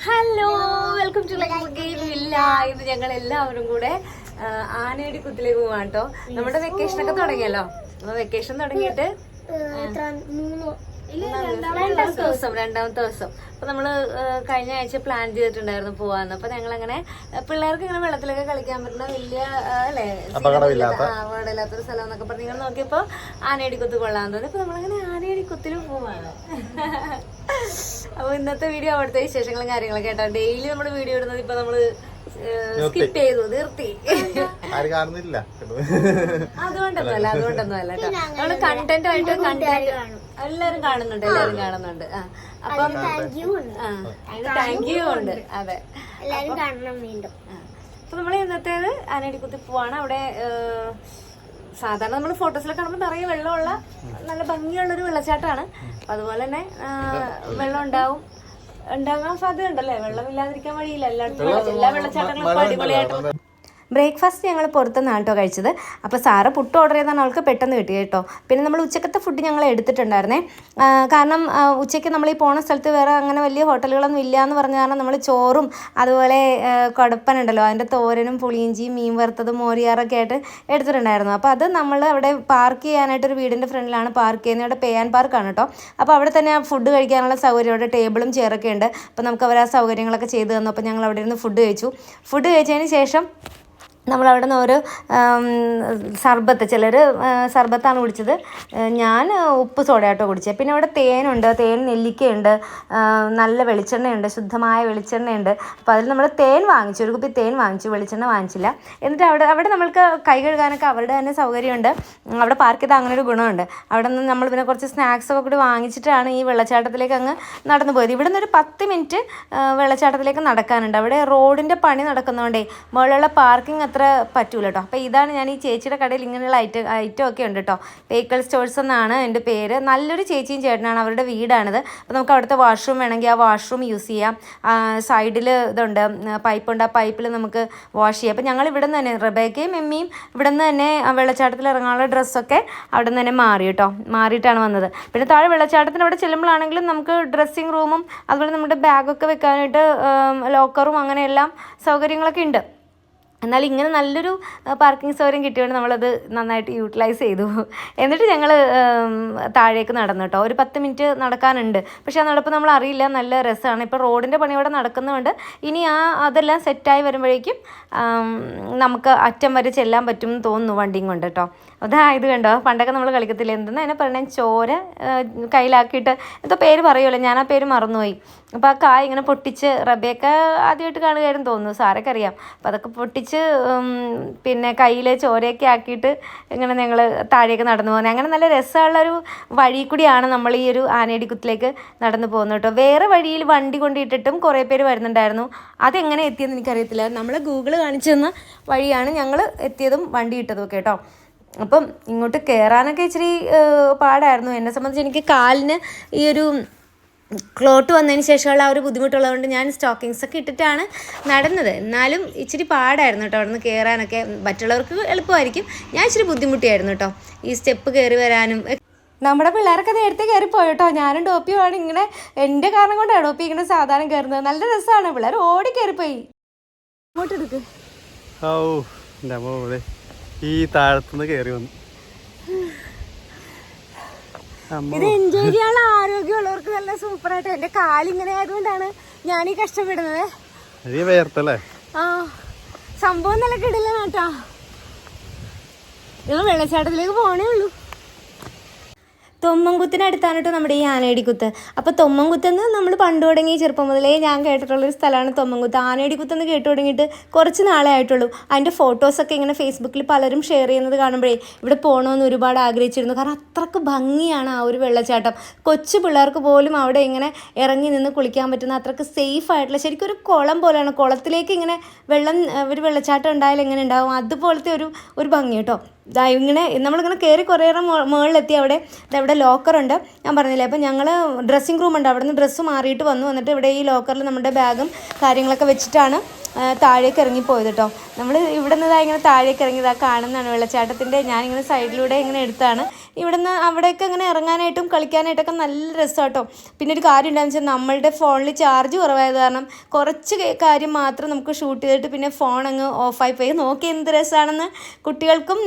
Hello, welcome to ഇല്ല. ഇത് ഞങ്ങൾ എല്ലാവരും കൂടെ ആനയടി കുത്തിലേക്ക് പോവാണ് കേട്ടോ. നമ്മുടെ വെക്കേഷൻ ഒക്കെ തുടങ്ങിയല്ലോ. അപ്പൊ വെക്കേഷൻ തുടങ്ങിയിട്ട് രണ്ടാമത്തെ ദിവസം അപ്പൊ നമ്മള് കഴിഞ്ഞ ആഴ്ച പ്ലാൻ ചെയ്തിട്ടുണ്ടായിരുന്നു പോവാന്ന്. അപ്പൊ ഞങ്ങൾ അങ്ങനെ പിള്ളേർക്ക് ഇങ്ങനെ വെള്ളത്തിലൊക്കെ കളിക്കാൻ പറ്റുന്ന വലിയ അല്ലെ അപകടമില്ലാത്തൊരു സ്ഥലം എന്നൊക്കെ പറഞ്ഞ് നിങ്ങൾ നോക്കിയപ്പോ ആനയടിക്കുത്ത് കൊള്ളാൻ തോന്നി. അപ്പൊ നമ്മളങ്ങനെ ആനയടിക്കുത്തിലും പോവാണ്. അപ്പൊ ഇന്നത്തെ വീഡിയോ അവിടുത്തെ വിശേഷങ്ങളും കാര്യങ്ങളൊക്കെ കേട്ടോ. ഡെയിലി നമ്മള് വീഡിയോ ഇടുന്നത് ഇപ്പൊ നമ്മള് സ്കിപ്പ് ചെയ്തു, നിർത്തി. അതുകൊണ്ടൊന്നുമല്ല കേട്ടോ. നമ്മള് കണ്ടന്റ് ആയിട്ട് എല്ലാരും കാണുന്നുണ്ട്. അപ്പം അതിന് താങ്ക് യു ഉണ്ട്. അതെ, അപ്പൊ നമ്മള് ഇന്നത്തേത് ആനയടിക്കുത്തി പോവാണ്. അവിടെ സാധാരണ നമ്മൾ ഫോട്ടോസിലൊക്കെ കാണുമ്പോൾ നിറയെ വെള്ളമുള്ള നല്ല ഭംഗിയുള്ളൊരു വെള്ളച്ചാട്ടമാണ്. അതുപോലെ തന്നെ വെള്ളം ഉണ്ടാകാൻ സാധ്യത ഉണ്ടല്ലേ. വെള്ളമില്ലാതിരിക്കാൻ വഴിയില്ല. എല്ലായിടത്തും എല്ലാ വെള്ളച്ചാട്ടങ്ങളും അടിപൊളിയായിട്ട്. ബ്രേക്ക്ഫാസ്റ്റ് ഞങ്ങൾ പുറത്തുനിന്നാണ് കേട്ടോ കഴിച്ചത്. അപ്പോൾ സാറ് പുട്ട് ഓർഡർ ചെയ്താണ് അവൾക്ക് പെട്ടെന്ന് കിട്ടി കേട്ടോ. പിന്നെ നമ്മൾ ഉച്ചക്കത്തെ ഫുഡ് ഞങ്ങൾ എടുത്തിട്ടുണ്ടായിരുന്നേ. കാരണം ഉച്ചയ്ക്ക് നമ്മൾ ഈ പോണ സ്ഥലത്ത് വേറെ അങ്ങനെ വലിയ ഹോട്ടലുകളൊന്നും ഇല്ല എന്ന് പറഞ്ഞ കാരണം നമ്മൾ ചോറും അതുപോലെ കുടപ്പനുണ്ടല്ലോ അതിൻ്റെ തോരനും പുളിയിഞ്ചിയും മീൻ വറുത്തതും മോരിയാറൊക്കെ ആയിട്ട് എടുത്തിട്ടുണ്ടായിരുന്നു. അപ്പോൾ അത് നമ്മൾ അവിടെ പാർക്ക് ചെയ്യാനായിട്ടൊരു വീടിൻ്റെ ഫ്രണ്ടിലാണ് പാർക്ക് ചെയ്യുന്നത്. അവിടെ പേ ആൻഡ് പാർക്കാണ് കേട്ടോ. അപ്പോൾ അവിടെ തന്നെ ഫുഡ് കഴിക്കാനുള്ള സൗകര്യം, അവിടെ ടേബിളും ചെയറൊക്കെ ഉണ്ട്. അപ്പോൾ നമുക്ക് അവർ ആ സൗകര്യങ്ങളൊക്കെ ചെയ്ത് തന്നു. അപ്പോൾ ഞങ്ങൾ അവിടെ ഇരുന്ന് ഫുഡ് കഴിച്ചതിന് ശേഷം നമ്മളവിടെ നിന്ന് ഒരു സർബത്ത്, ചിലർ സർബത്താണ് കുടിച്ചത്. ഞാൻ ഉപ്പ് സോഡയാട്ടോ കുടിച്ചത്. പിന്നെ അവിടെ തേനുണ്ട്, തേൻ നെല്ലിക്കയുണ്ട്, നല്ല വെളിച്ചെണ്ണയുണ്ട്, ശുദ്ധമായ വെളിച്ചെണ്ണയുണ്ട്. അപ്പോൾ അതിൽ നമ്മൾ തേൻ വാങ്ങിച്ചു, ഒരു കുപ്പി തേൻ വാങ്ങിച്ചു, വെളിച്ചെണ്ണ വാങ്ങിച്ചില്ല. എന്നിട്ട് അവിടെ നമ്മൾക്ക് കൈ കഴുകാനൊക്കെ അവരുടെ തന്നെ സൗകര്യമുണ്ട്. അവിടെ പാർക്ക് ചെയ്താൽ അങ്ങനെ ഒരു ഗുണമുണ്ട്. അവിടെ നിന്ന് നമ്മൾ പിന്നെ കുറച്ച് സ്നാക്സൊക്കെ കൂടി വാങ്ങിച്ചിട്ടാണ് ഈ വെള്ളച്ചാട്ടത്തിലേക്ക് അങ്ങ് നടന്നു പോയത്. ഇവിടെ നിന്ന് ഒരു 10 മിനിറ്റ് വെള്ളച്ചാട്ടത്തിലേക്ക് നടക്കാനുണ്ട്. അവിടെ റോഡിൻ്റെ പണി നടക്കുന്നതുകൊണ്ടേ മുകളിലുള്ള പാർക്കിംഗ് അത്ര പറ്റൂല കേട്ടോ. അപ്പോൾ ഇതാണ് ഞാൻ ഈ ചേച്ചിയുടെ കടയിൽ ഇങ്ങനെയുള്ള ഐറ്റം ഒക്കെ ഉണ്ട് കേട്ടോ. വെഹിക്കിൾ സ്റ്റോഴ്സ് എന്നാണ് എൻ്റെ പേര്. നല്ലൊരു ചേച്ചിയും ചേട്ടനാണ്, അവരുടെ വീടാണിത്. അപ്പോൾ നമുക്ക് അവിടുത്തെ വാഷ്റൂം വേണമെങ്കിൽ ആ വാഷ്റൂം യൂസ് ചെയ്യാം. സൈഡിൽ ഇതുണ്ട്, പൈപ്പുണ്ട്, ആ പൈപ്പിൽ നമുക്ക് വാഷ് ചെയ്യാം. അപ്പോൾ ഞങ്ങൾ ഇവിടെ നിന്ന് തന്നെ റബേക്കയും എമ്മിയും ഇവിടെ നിന്ന് തന്നെ വെള്ളച്ചാട്ടത്തിൽ ഇറങ്ങാനുള്ള ഡ്രസ്സൊക്കെ അവിടെ നിന്ന് തന്നെ മാറിയിട്ടാണ് വന്നത്. പിന്നെ താഴെ വെള്ളച്ചാട്ടത്തിന് അവിടെ ചെല്ലുമ്പോഴാണെങ്കിലും നമുക്ക് ഡ്രസ്സിങ് റൂമും അതുപോലെ നമ്മുടെ ബാഗൊക്കെ വെക്കാനായിട്ട് ലോക്കറും അങ്ങനെയെല്ലാം സൗകര്യങ്ങളൊക്കെ ഉണ്ട്. എന്നാൽ ഇങ്ങനെ നല്ലൊരു പാർക്കിംഗ് സൗകര്യം കിട്ടിയോണ്ട് നമ്മളത് നന്നായിട്ട് യൂട്ടിലൈസ് ചെയ്തു. എന്നിട്ട് ഞങ്ങൾ താഴേക്ക് നടന്നു കേട്ടോ. ഒരു 10 മിനിറ്റ് നടക്കാനുണ്ട്. പക്ഷേ ആ നടപ്പ് നമ്മൾ അറിയില്ല, നല്ല രസമാണ്. ഇപ്പോൾ റോഡിൻ്റെ പണി അവിടെ നടക്കുന്നുണ്ട്. ഇനി അതെല്ലാം സെറ്റായി വരുമ്പോഴേക്കും നമുക്ക് അറ്റം വരെ ചെല്ലാൻ പറ്റും എന്ന് തോന്നുന്നു വണ്ടിയും കൊണ്ട് കേട്ടോ. ഇത് കണ്ടോ, പണ്ടൊക്കെ നമ്മൾ കളിക്കത്തില്ല, എന്തെന്ന് അതിനെ പറയണേ, ചോര കയ്യിലാക്കിയിട്ട് എന്തോ പേര് പറയുമല്ലോ, ഞാൻ ആ പേര് മറന്നുപോയി. അപ്പോൾ ആ കായ് ഇങ്ങനെ പൊട്ടിച്ച്, റബേക്ക ആദ്യമായിട്ട് കാണുകയായിരുന്നു തോന്നുന്നു, സാരൊക്കെ അറിയാം. അപ്പോൾ അതൊക്കെ പൊട്ടിച്ച് പിന്നെ കയ്യിൽ ചോരയൊക്കെ ആക്കിയിട്ട് ഇങ്ങനെ ഞങ്ങൾ താഴേക്ക് നടന്നു പോകുന്നത്. അങ്ങനെ നല്ല രസമുള്ളൊരു വഴി കൂടിയാണ് നമ്മൾ ഈ ഒരു ആനയടിക്കുത്തിലേക്ക് നടന്നു പോകുന്നത് കേട്ടോ. വേറെ വഴിയിൽ വണ്ടി കൊണ്ടിട്ടിട്ടും കുറേ പേര് വരുന്നുണ്ടായിരുന്നു. അതെങ്ങനെ എത്തിയെന്ന് എനിക്കറിയത്തില്ല. നമ്മൾ ഗൂഗിൾ കാണിച്ചു തന്ന വഴിയാണ് ഞങ്ങൾ എത്തിയതും വണ്ടി ഇട്ടതും ഒക്കെ കേട്ടോ. അപ്പം ഇങ്ങോട്ട് കയറാനൊക്കെ ഇച്ചിരി പാടായിരുന്നു. എന്നെ സംബന്ധിച്ച് എനിക്ക് കാലിന് ഈ ഒരു ക്ലോട്ട് വന്നതിന് ശേഷമുള്ള ആ ഒരു ബുദ്ധിമുട്ടുള്ളതുകൊണ്ട് ഞാൻ സ്റ്റോക്കിങ്സൊക്കെ ഇട്ടിട്ടാണ് നടന്നത്. എന്നാലും ഇച്ചിരി പാടായിരുന്നു കേട്ടോ അവിടെ നിന്ന് കയറാനൊക്കെ. മറ്റുള്ളവർക്ക് എളുപ്പമായിരിക്കും, ഞാൻ ഇച്ചിരി ബുദ്ധിമുട്ടിയായിരുന്നു കേട്ടോ ഈ സ്റ്റെപ്പ് കയറി വരാനും. നമ്മുടെ പിള്ളേരൊക്കെ നേരത്തെ കയറിപ്പോയി കേട്ടോ. ഞാനും ഡോപ്പിയുമാണ് ഇങ്ങനെ, എൻ്റെ കാരണം കൊണ്ടാണ് ഡോപ്പി ഇങ്ങനെ സാധാരണ കയറുന്നത്. നല്ല രസമാണ്, പിള്ളേർ ഓടി കയറിപ്പോയി. ഇങ്ങോട്ടെടുക്ക്. ഈ താഴത്തുനിന്ന് കയറി വന്നു. ഇത് എൻജോയ് ചെയ്യാനുള്ള ആരോഗ്യമുള്ളവർക്ക് നല്ല സൂപ്പറായിട്ട്. എൻ്റെ കാലിങ്ങനെ ആയതുകൊണ്ടാണ് ഞാൻ ഈ കഷ്ടപ്പെടുന്നത്. ആ സംഭവം നല്ല കിടില കേട്ടോ. ഞങ്ങൾ വെള്ളച്ചാട്ടത്തിലേക്ക് പോകണേ ഉള്ളൂ. തൊമ്മൻകുത്തിനടുത്താണ് കേട്ടോ നമ്മുടെ ഈ ആനയടിക്കുത്ത്. അപ്പോൾ തൊമ്മൻകുത്തെന്ന് നമ്മൾ പണ്ട് തുടങ്ങി ചെറുപ്പം മുതലേ ഞാൻ കേട്ടിട്ടുള്ളൊരു സ്ഥലമാണ് തൊമ്മൻകുത്ത്. ആനയടിക്കുത്തെന്ന് കേട്ട് തുടങ്ങിയിട്ട് കുറച്ച് നാളെ ആയിട്ടുള്ളൂ. അതിൻ്റെ ഫോട്ടോസൊക്കെ ഇങ്ങനെ ഫേസ്ബുക്കിൽ പലരും ഷെയർ ചെയ്യുന്നത് കാണുമ്പോഴേ ഇവിടെ പോകണമെന്ന് ഒരുപാട് ആഗ്രഹിച്ചിരുന്നു. കാരണം അത്രയ്ക്ക് ഭംഗിയാണ് ആ ഒരു വെള്ളച്ചാട്ടം. കൊച്ചു പിള്ളേർക്ക് പോലും അവിടെ ഇങ്ങനെ ഇറങ്ങി നിന്ന് കുളിക്കാൻ പറ്റുന്ന അത്രയ്ക്ക് സേഫ് ആയിട്ടുള്ള, ശരിക്കും ഒരു കുളം പോലെയാണ്. കുളത്തിലേക്ക് ഇങ്ങനെ ഒരു വെള്ളച്ചാട്ടം ഉണ്ടായാലും എങ്ങനെ ഉണ്ടാവും അതുപോലത്തെ ഒരു ഭംഗി കേട്ടോ. ഇങ്ങനെ നമ്മളിങ്ങനെ കയറി കുറേയേറെ മുകളിലെത്തി. അവിടെ ലോക്കറുണ്ട്, ഞാൻ പറഞ്ഞില്ലേ. അപ്പോൾ ഞങ്ങൾ ഡ്രസ്സിങ് റൂമുണ്ട്, അവിടെ നിന്ന് ഡ്രസ്സ് മാറിയിട്ട് വന്നിട്ട് ഇവിടെ ഈ ലോക്കറിൽ നമ്മുടെ ബാഗും കാര്യങ്ങളൊക്കെ വെച്ചിട്ടാണ് താഴേക്ക് ഇറങ്ങിപ്പോയത് കേട്ടോ. നമ്മൾ ഇവിടെ നിന്ന് ഇങ്ങനെ താഴേക്ക് ഇറങ്ങിയതാ കാണുന്നതാണ് വെള്ളച്ചാട്ടത്തിൻ്റെ. ഞാനിങ്ങനെ സൈഡിലൂടെ ഇങ്ങനെ എടുത്താണ്. ഇവിടെ നിന്ന് അവിടെയൊക്കെ ഇങ്ങനെ ഇറങ്ങാനായിട്ടും കളിക്കാനായിട്ടൊക്കെ നല്ല രസം കേട്ടോ. പിന്നെ ഒരു കാര്യം എന്താണെന്ന് വെച്ചാൽ നമ്മളുടെ ഫോണിൽ ചാർജ് കുറവായത് കാരണം കുറച്ച് കാര്യം മാത്രം നമുക്ക് ഷൂട്ട് ചെയ്തിട്ട് പിന്നെ ഫോൺ അങ്ങ് ഓഫായി പോയി. നോക്കി എന്ത് രസമാണെന്ന്. കുട്ടികൾക്കും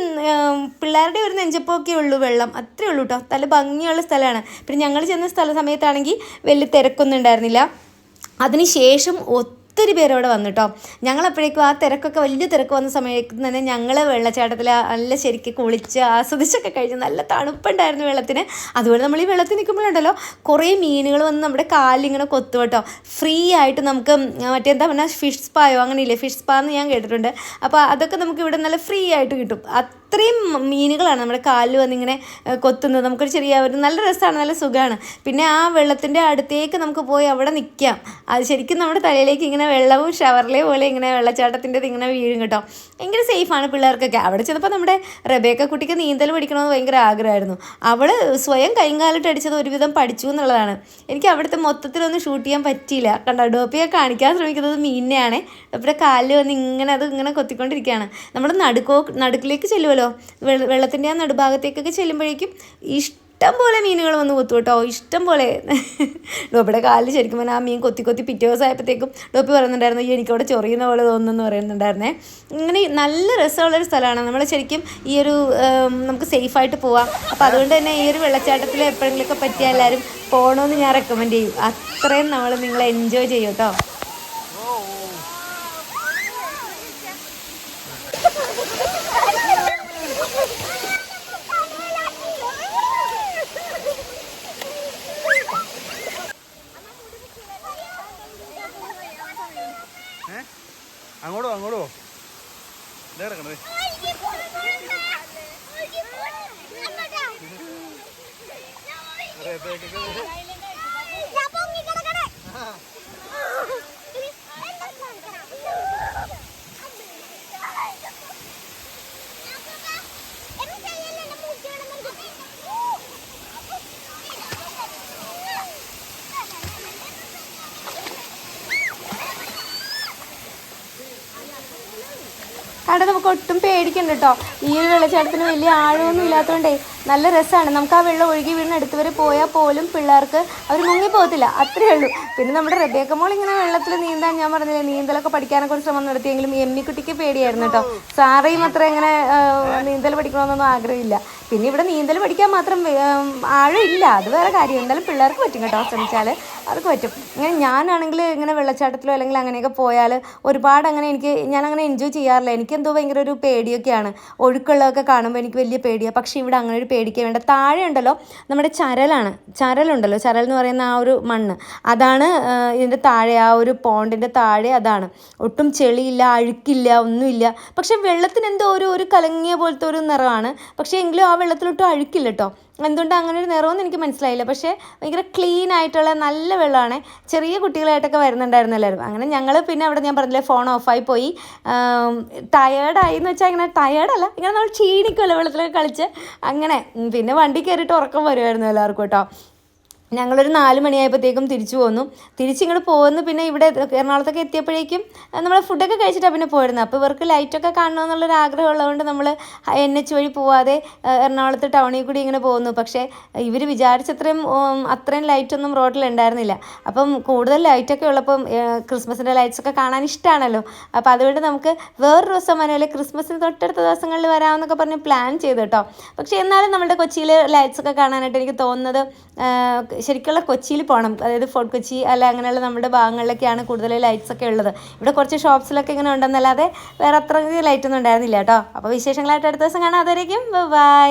പിള്ളേരുടെ ഒരു നെഞ്ചപ്പൊക്കെ ഉള്ളൂ വെള്ളം, അത്രേ ഉള്ളൂ കേട്ടോ. നല്ല ഭംഗിയുള്ള സ്ഥലമാണ്. പിന്നെ ഞങ്ങൾ ചെന്ന സമയത്താണെങ്കിൽ വലിയ തിരക്കൊന്നും ഉണ്ടായിരുന്നില്ല. അതിനുശേഷം ഒത്തിരി പേരവിടെ വന്നിട്ടോ. ഞങ്ങളപ്പോഴേക്കും ആ തിരക്കൊക്കെ വലിയ തിരക്ക് വന്ന സമയത്ത് തന്നെ ഞങ്ങൾ വെള്ളച്ചാട്ടത്തിൽ നല്ല ശരിക്കും കുളിച്ച് ആസ്വദിച്ചൊക്കെ കഴിഞ്ഞ് നല്ല തണുപ്പുണ്ടായിരുന്നു വെള്ളത്തിന്. അതുപോലെ നമ്മൾ ഈ വെള്ളത്തിൽ നിൽക്കുമ്പോഴുണ്ടല്ലോ കുറേ മീനുകൾ വന്ന് നമ്മുടെ കാലിലിങ്ങനെ കൊത്തു കേട്ടോ. ഫ്രീ ആയിട്ട് നമുക്ക് മറ്റേന്താ പറഞ്ഞാൽ ഫിഷ് സ്പായോ അങ്ങനെയില്ലേ, ഫിഷ് സ്പാ എന്ന് ഞാൻ കേട്ടിട്ടുണ്ട്. അപ്പോൾ അതൊക്കെ നമുക്ക് ഇവിടെ നല്ല ഫ്രീ ആയിട്ട് കിട്ടും. അത്രയും മീനുകളാണ് നമ്മുടെ കാലിൽ വന്നിങ്ങനെ കൊത്തുന്നത്. നമുക്കൊരു ഒരു നല്ല രസമാണ്, നല്ല സുഖമാണ്. പിന്നെ ആ വെള്ളത്തിൻ്റെ അടുത്തേക്ക് നമുക്ക് പോയി അവിടെ നിൽക്കാം. അത് ശരിക്കും നമ്മുടെ തലയിലേക്ക് ഇങ്ങനെ വെള്ളവും ഷവറിലെ പോലെ ഇങ്ങനെ വെള്ളച്ചാട്ടത്തിൻ്റെ ഇങ്ങനെ വീഴും കേട്ടോ. ഭയങ്കര സേഫാണ് പിള്ളേർക്കൊക്കെ. അവിടെ ചെന്നപ്പോൾ നമ്മുടെ റബേക്ക കുട്ടിക്ക് നീന്തൽ പഠിക്കണമെന്ന് ഭയങ്കര ആഗ്രഹമായിരുന്നു. അവൾ സ്വയം കൈകാലിട്ട് അടിച്ചത് ഒരുവിധം പഠിച്ചു എന്നുള്ളതാണ്. എനിക്ക് അവിടുത്തെ മൊത്തത്തിലൊന്നും ഷൂട്ട് ചെയ്യാൻ പറ്റിയില്ല. കണ്ടോ, ഡോപ്പിയെ കാണിക്കാൻ ശ്രമിക്കുന്നത് മീനിനെയാണ്. ഡോപ്പിയുടെ കാലിൽ വന്ന് ഇങ്ങനെ അത് ഇങ്ങനെ കൊത്തിക്കൊണ്ടിരിക്കുകയാണ്. നമ്മൾ നടുക്കിലേക്ക് ചെല്ലുമല്ലോ, വെള്ളത്തിൻ്റെ ആ നടുഭാഗത്തേക്കൊക്കെ ചെല്ലുമ്പോഴേക്കും ഇഷ്ടം പോലെ മീനുകൾ വന്ന് കൊത്തു കേട്ടോ, ഇഷ്ടം പോലെ. ഡോപ്പിയുടെ കാലിൽ ശരിക്കും പറഞ്ഞാൽ ആ മീൻ കൊത്തി പിറ്റേ ദിവസം ആയപ്പോഴത്തേക്കും ഡോപ്പി പറയുന്നുണ്ടായിരുന്നു എനിക്കവിടെ ചൊറിയുന്ന പോലെ തോന്നുന്നു പറയുന്നുണ്ടായിരുന്നേ. ഇങ്ങനെ നല്ല രസമുള്ളൊരു സ്ഥലമാണ്. നമ്മൾ ശരിക്കും ഈ ഒരു നമുക്ക് സേഫായിട്ട് പോവാം. അപ്പോൾ അതുകൊണ്ട് തന്നെ ഈ ഒരു വെള്ളച്ചാട്ടത്തിൽ എപ്പോഴെങ്കിലുമൊക്കെ പറ്റിയാൽ എല്ലാവരും പോകണമെന്ന് ഞാൻ റെക്കമെൻഡ് ചെയ്യും. അത്രയും നിങ്ങൾ എൻജോയ് ചെയ്യും കേട്ടോ. അങ്ങോട്ടോ ഇതേ കിടക്കണേ. അവിടെ നമുക്ക് ഒട്ടും പേടിക്കണ്ട കേട്ടോ. ഈ ഒരു വെള്ളച്ചാട്ടത്തിന് വലിയ ആഴമൊന്നും ഇല്ലാത്തതുകൊണ്ടേ നല്ല രസമാണ്. നമുക്ക് ആ വെള്ളം ഒഴുകി വീണ് അടുത്ത് വരെ പോയാൽ പോലും പിള്ളേർക്ക് അവർ മുങ്ങിപ്പോകത്തില്ല, അത്രയേ ഉള്ളൂ. പിന്നെ നമ്മുടെ റബേക്ക മോൾ ഇങ്ങനെ വെള്ളത്തിൽ നീന്താൻ ഞാൻ പറഞ്ഞില്ലേ, നീന്തലൊക്കെ പഠിക്കാനൊക്കെ ഒരു ശ്രമം നടത്തിയെങ്കിലും എമ്മിക്കുട്ടിക്ക് പേടിയായിരുന്നു കേട്ടോ. സാറയും അത്ര ഇങ്ങനെ നീന്തൽ പഠിക്കണമെന്നൊന്നും ആഗ്രഹമില്ല. പിന്നെ ഇവിടെ നീന്തൽ പഠിക്കാൻ മാത്രം ആഴമില്ല, അത് വേറെ കാര്യം. എന്തായാലും പിള്ളേർക്ക് പറ്റും കേട്ടോ, ശ്രമിച്ചാൽ അവർക്ക് പറ്റും. ഇങ്ങനെ ഞാനാണെങ്കിൽ ഇങ്ങനെ വെള്ളച്ചാട്ടത്തിലോ അല്ലെങ്കിൽ അങ്ങനെയൊക്കെ പോയാൽ ഒരുപാട് ഞാനങ്ങനെ എൻജോയ് ചെയ്യാറില്ല. എനിക്കെന്തോ ഭയങ്കര ഒരു പേടിയൊക്കെയാണ്. ഒഴുക്കുള്ളതൊക്കെ കാണുമ്പോൾ എനിക്ക് വലിയ പേടിയാണ്. പക്ഷേ ഇവിടെ അങ്ങനെ ഒരു പേടിക്കാൻ വേണ്ട. താഴെ ഉണ്ടല്ലോ നമ്മുടെ ചരലുണ്ടല്ലോ, ചരൽ എന്ന് പറയുന്ന ആ ഒരു മണ്ണ്, അതാണ് ഇതിൻ്റെ താഴെ, ആ ഒരു പോണ്ടിൻ്റെ താഴെ അതാണ്. ഒട്ടും ചെളിയില്ല, അഴുക്കില്ല, ഒന്നുമില്ല. പക്ഷെ വെള്ളത്തിന് എന്തോ ഒരു കലങ്ങിയ പോലത്തെ ഒരു നിറമാണ്. പക്ഷേ എങ്കിലും ആ വെള്ളത്തിലൊട്ടും അഴുക്കില്ല കേട്ടോ. എന്തുകൊണ്ട് അങ്ങനെ ഒരു നിറമൊന്നും എനിക്ക് മനസ്സിലായില്ല. പക്ഷേ ഭയങ്കര ക്ലീൻ ആയിട്ടുള്ള നല്ല വെള്ളമാണ്. ചെറിയ കുട്ടികളായിട്ടൊക്കെ വരുന്നുണ്ടായിരുന്നു എല്ലാവരും. അങ്ങനെ ഞങ്ങൾ പിന്നെ അവിടെ ഞാൻ പറഞ്ഞില്ലേ ഫോൺ ഓഫായി പോയി. ടയേർഡായി എന്ന് വെച്ചാൽ ഇങ്ങനെ ടയേർഡല്ല, ഇങ്ങനെ നമ്മൾ ക്ഷീണിക്കുമല്ലോ വെള്ളത്തിലൊക്കെ കളിച്ച്. അങ്ങനെ പിന്നെ വണ്ടി കയറിയിട്ട് ഉറക്കം വരുമായിരുന്നു എല്ലാവർക്കും കേട്ടോ. ഞങ്ങളൊരു 4 മണിയായപ്പോഴത്തേക്കും തിരിച്ചു പോന്നു. തിരിച്ചിങ്ങോട്ട് പോകുന്നു. പിന്നെ ഇവിടെ എറണാകുളത്തൊക്കെ എത്തിയപ്പോഴേക്കും നമ്മൾ ഫുഡൊക്കെ കഴിച്ചിട്ടാണ് പിന്നെ പോയിരുന്നത്. അപ്പോൾ ഇവർക്ക് ലൈറ്റൊക്കെ കാണണമെന്നുള്ളൊരു ആഗ്രഹം ഉള്ളതുകൊണ്ട് നമ്മൾ NH വഴി പോവാതെ എറണാകുളത്ത് ടൗണിൽ കൂടി ഇങ്ങനെ പോകുന്നു. പക്ഷേ ഇവർ അത്രയും ലൈറ്റൊന്നും റോഡിൽ ഉണ്ടായിരുന്നില്ല. അപ്പം കൂടുതൽ ലൈറ്റൊക്കെ ഉള്ളപ്പം ക്രിസ്മസിൻ്റെ ലൈറ്റ്സൊക്കെ കാണാൻ ഇഷ്ടമാണല്ലോ. അപ്പോൾ അതുകൊണ്ട് നമുക്ക് വേറൊരു ദിവസം വരാമല്ലേ, ക്രിസ്മസിന് തൊട്ടടുത്ത ദിവസങ്ങളിൽ വരാമെന്നൊക്കെ പറഞ്ഞ് പ്ലാൻ ചെയ്തു കേട്ടോ. പക്ഷേ എന്നാലും നമ്മുടെ കൊച്ചിയിൽ ലൈറ്റ്സൊക്കെ കാണാനായിട്ട് എനിക്ക് തോന്നുന്നത് ശരിക്കുള്ള കൊച്ചിയിൽ പോകണം. അതായത് ഫോർട്ട് കൊച്ചി അല്ല അങ്ങനെയുള്ള നമ്മുടെ ഭാഗങ്ങളിലൊക്കെയാണ് കൂടുതൽ ലൈറ്റ്സ് ഒക്കെ ഉള്ളത്. ഇവിടെ കുറച്ച് ഷോപ്സിലൊക്കെ ഇങ്ങനെ ഉണ്ടെന്നല്ലാതെ വേറെ അത്ര ലൈറ്റൊന്നും ഉണ്ടായിരുന്നില്ല കേട്ടോ. അപ്പോൾ വിശേഷങ്ങളായിട്ട് അടുത്ത ദിവസം കാണാം. അതുവരേക്കും ബൈ.